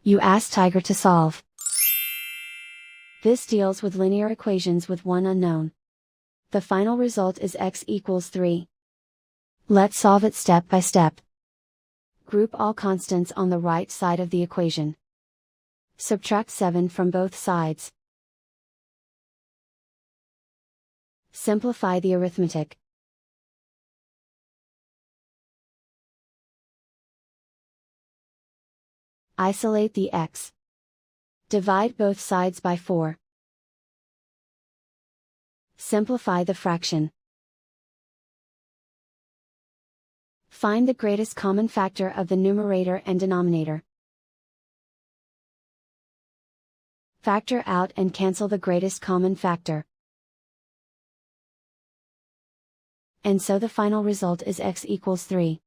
You ask Tiger to solve. This deals with linear equations with one unknown. The final result is x equals 3. Let's solve it step by step. Group all constants on the right side of the equation. Subtract 7 from both sides. Simplify the arithmetic. Isolate the x. Divide both sides by 4. Simplify the fraction. Find the greatest common factor of the numerator and denominator. Factor out and cancel the greatest common factor. And so the final result is x equals 3.